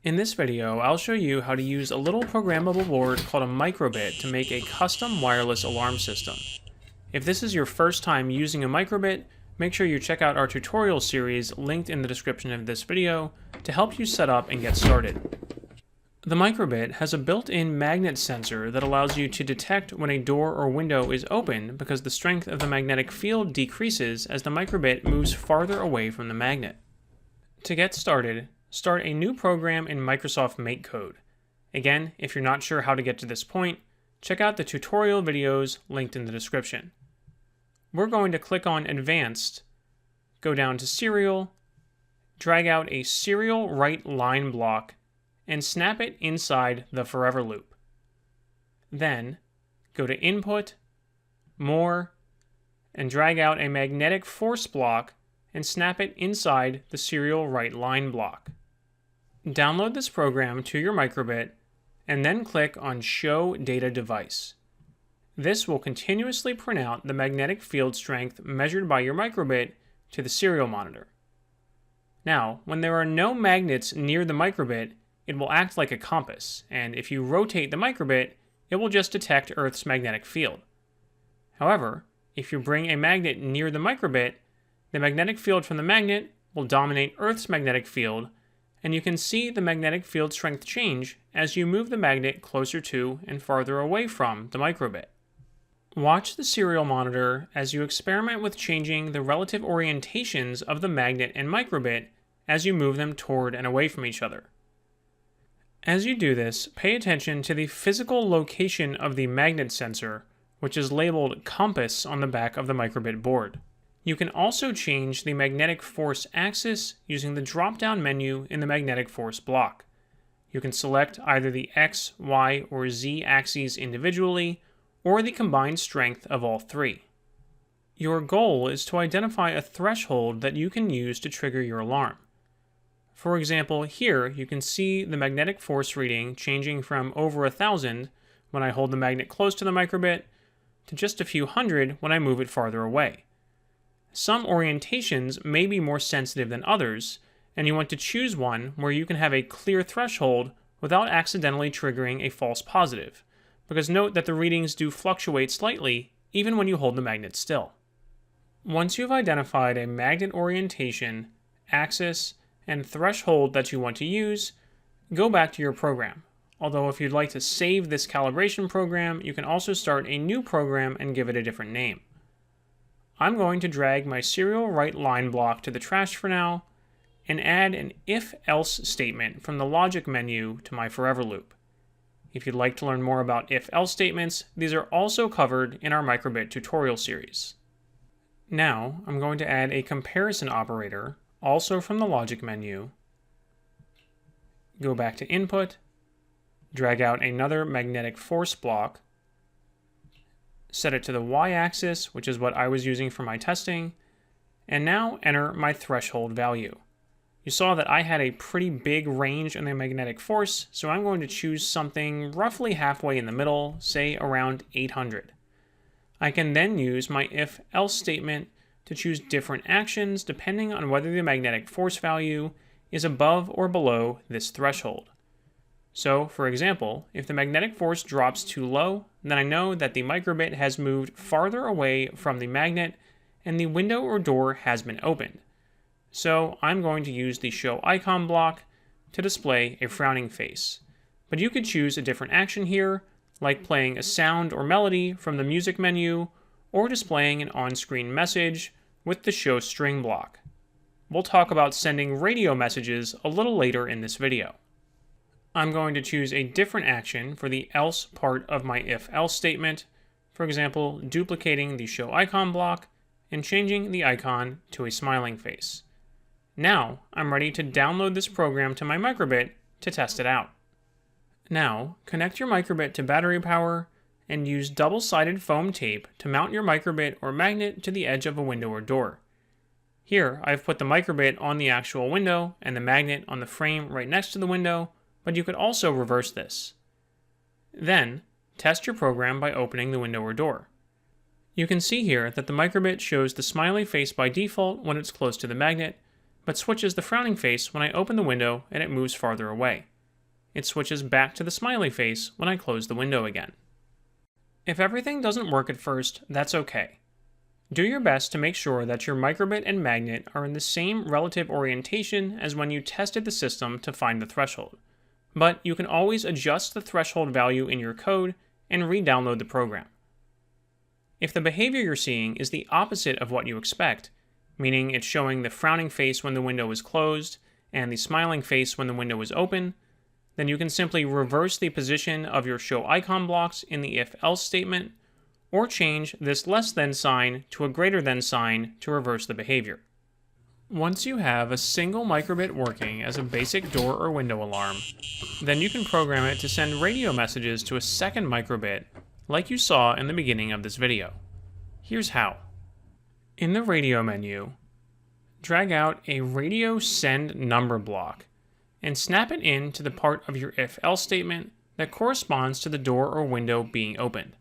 In this video, I'll show you how to use a little programmable board called a microbit to make a custom wireless alarm system. If this is your first time using a microbit, make sure you check out our tutorial series linked in the description of this video to help you set up and get started. The microbit has a built-in magnet sensor that allows you to detect when a door or window is open because the strength of the magnetic field decreases as the microbit moves farther away from the magnet. To get started, start a new program in Microsoft MakeCode. Again, if you're not sure how to get to this point, check out the tutorial videos linked in the description. We're going to click on Advanced, go down to Serial, drag out a serial write line block, and snap it inside the forever loop. Then, go to Input, More, and drag out a magnetic force block and snap it inside the serial write line block. Download this program to your microbit, and then click on Show Data Device. This will continuously print out the magnetic field strength measured by your microbit to the serial monitor. Now, when there are no magnets near the microbit, it will act like a compass, and if you rotate the microbit, it will just detect Earth's magnetic field. However, if you bring a magnet near the microbit, the magnetic field from the magnet will dominate Earth's magnetic field, and you can see the magnetic field strength change as you move the magnet closer to and farther away from the microbit. Watch the serial monitor as you experiment with changing the relative orientations of the magnet and microbit as you move them toward and away from each other. As you do this, pay attention to the physical location of the magnet sensor, which is labeled compass on the back of the microbit board. You can also change the magnetic force axis using the drop-down menu in the magnetic force block. You can select either the X, Y, or Z axes individually, or the combined strength of all three. Your goal is to identify a threshold that you can use to trigger your alarm. For example, here you can see the magnetic force reading changing from over 1,000 when I hold the magnet close to the microbit to just a few hundred when I move it farther away. Some orientations may be more sensitive than others, and you want to choose one where you can have a clear threshold without accidentally triggering a false positive, because note that the readings do fluctuate slightly even when you hold the magnet still. Once you've identified a magnet orientation, axis, and threshold that you want to use, go back to your program. Although if you'd like to save this calibration program, you can also start a new program and give it a different name. I'm going to drag my serial write line block to the trash for now, and add an if-else statement from the logic menu to my forever loop. If you'd like to learn more about if-else statements, these are also covered in our microbit tutorial series. Now, I'm going to add a comparison operator, also from the logic menu. Go back to Input, drag out another magnetic force block, set it to the y-axis, which is what I was using for my testing, and now enter my threshold value. You saw that I had a pretty big range in the magnetic force, so I'm going to choose something roughly halfway in the middle, say around 800. I can then use my if-else statement to choose different actions depending on whether the magnetic force value is above or below this threshold. So, for example, if the magnetic force drops too low, then I know that the microbit has moved farther away from the magnet and the window or door has been opened. So I'm going to use the show icon block to display a frowning face. But you could choose a different action here, like playing a sound or melody from the music menu, or displaying an on-screen message with the show string block. We'll talk about sending radio messages a little later in this video. I'm going to choose a different action for the else part of my if-else statement, for example, duplicating the show icon block and changing the icon to a smiling face. Now, I'm ready to download this program to my microbit to test it out. Now, connect your microbit to battery power and use double-sided foam tape to mount your microbit or magnet to the edge of a window or door. Here, I've put the microbit on the actual window and the magnet on the frame right next to the window, but you could also reverse this. Then, test your program by opening the window or door. You can see here that the microbit shows the smiley face by default when it's close to the magnet, but switches the frowning face when I open the window and it moves farther away. it switches back to the smiley face when I close the window again. If everything doesn't work at first, that's okay. Do your best to make sure that your microbit and magnet are in the same relative orientation as when you tested the system to find the threshold, but you can always adjust the threshold value in your code and re-download the program. If the behavior you're seeing is the opposite of what you expect, meaning it's showing the frowning face when the window is closed and the smiling face when the window is open, then you can simply reverse the position of your show icon blocks in the if-else statement, or change this less than sign to a greater than sign to reverse the behavior. Once you have a single microbit working as a basic door or window alarm, then you can program it to send radio messages to a second microbit like you saw in the beginning of this video. Here's how. In the radio menu, drag out a radio send number block and snap it in to the part of your if-else statement that corresponds to the door or window being opened.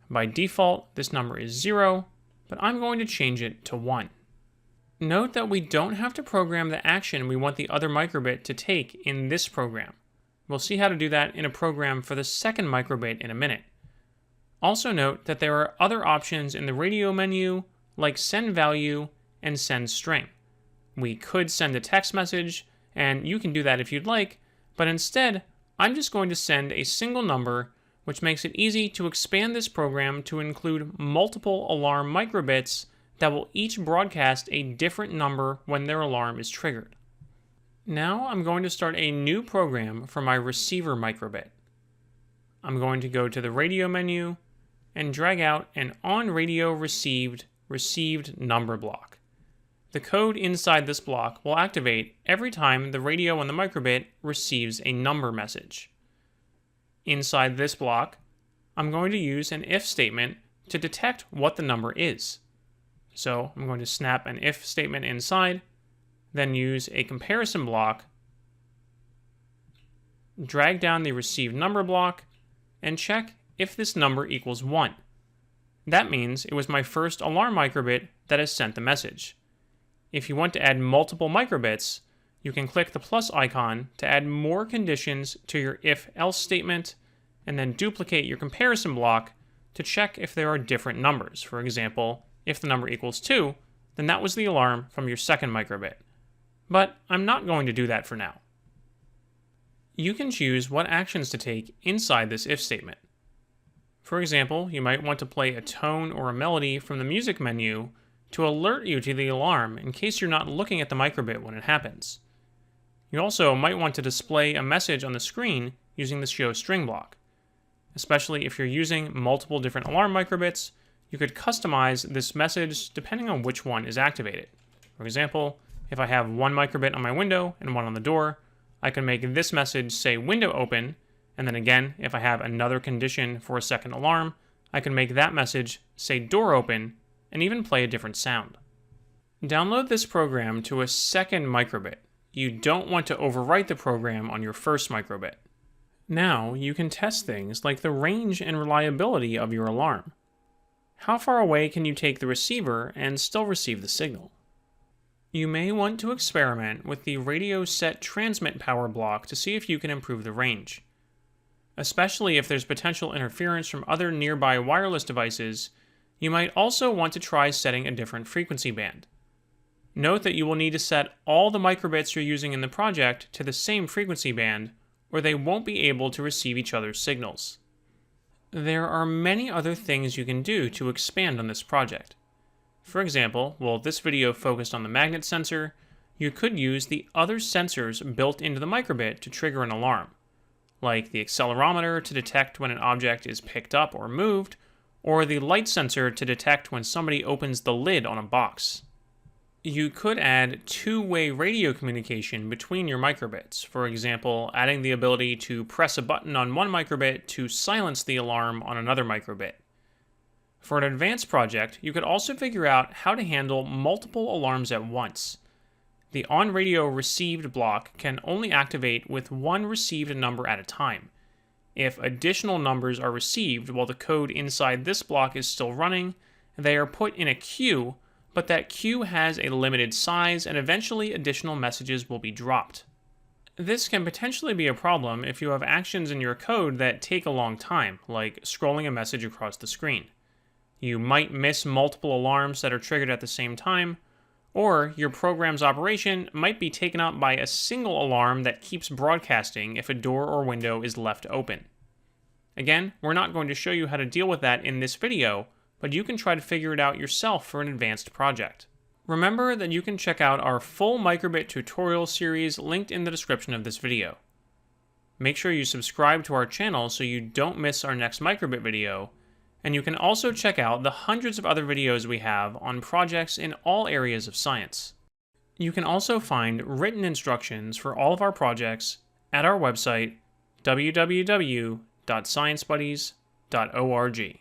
By default, this number is 0, but I'm going to change it to 1. Note that we don't have to program the action we want the other microbit to take in this program. We'll see how to do that in a program for the second microbit in a minute. Also note that there are other options in the radio menu, like send value and send string. We could send a text message, and you can do that if you'd like, but instead, I'm just going to send a single number, which makes it easy to expand this program to include multiple alarm microbits that will each broadcast a different number when their alarm is triggered. Now I'm going to start a new program for my receiver microbit. I'm going to go to the radio menu and drag out an on radio received number block. The code inside this block will activate every time the radio on the microbit receives a number message. Inside this block, I'm going to use an if statement to detect what the number is. So I'm going to snap an if statement inside, then use a comparison block, drag down the received number block, and check if this number equals 1. That means it was my first alarm microbit that has sent the message. If you want to add multiple microbits, you can click the plus icon to add more conditions to your if-else statement, and then duplicate your comparison block to check if there are different numbers. For example, if the number equals 2, then that was the alarm from your second microbit. But I'm not going to do that for now. You can choose what actions to take inside this if statement. For example, you might want to play a tone or a melody from the music menu to alert you to the alarm in case you're not looking at the microbit when it happens. You also might want to display a message on the screen using the show string block. Especially if you're using multiple different alarm microbits, you could customize this message depending on which one is activated. For example, if I have one microbit on my window and one on the door, I can make this message say window open, and then again, if I have another condition for a second alarm, I can make that message say door open, and even play a different sound. Download this program to a second microbit. You don't want to overwrite the program on your first microbit. Now you can test things like the range and reliability of your alarm. How far away can you take the receiver and still receive the signal? You may want to experiment with the radio set transmit power block to see if you can improve the range. Especially if there's potential interference from other nearby wireless devices, you might also want to try setting a different frequency band. Note that you will need to set all the microbits you're using in the project to the same frequency band, or they won't be able to receive each other's signals. There are many other things you can do to expand on this project. For example, while this video focused on the magnet sensor, you could use the other sensors built into the microbit to trigger an alarm, like the accelerometer to detect when an object is picked up or moved, or the light sensor to detect when somebody opens the lid on a box. You could add two-way radio communication between your microbits, for example, adding the ability to press a button on one microbit to silence the alarm on another microbit. For an advanced project, you could also figure out how to handle multiple alarms at once. The on-radio received block can only activate with one received number at a time. If additional numbers are received while the code inside this block is still running, they are put in a queue, but that queue has a limited size and eventually additional messages will be dropped. This can potentially be a problem if you have actions in your code that take a long time, like scrolling a message across the screen. You might miss multiple alarms that are triggered at the same time, or your program's operation might be taken up by a single alarm that keeps broadcasting if a door or window is left open. Again, we're not going to show you how to deal with that in this video, but you can try to figure it out yourself for an advanced project. Remember that you can check out our full microbit tutorial series linked in the description of this video. Make sure you subscribe to our channel so you don't miss our next microbit video, and you can also check out the hundreds of other videos we have on projects in all areas of science. You can also find written instructions for all of our projects at our website, www.sciencebuddies.org.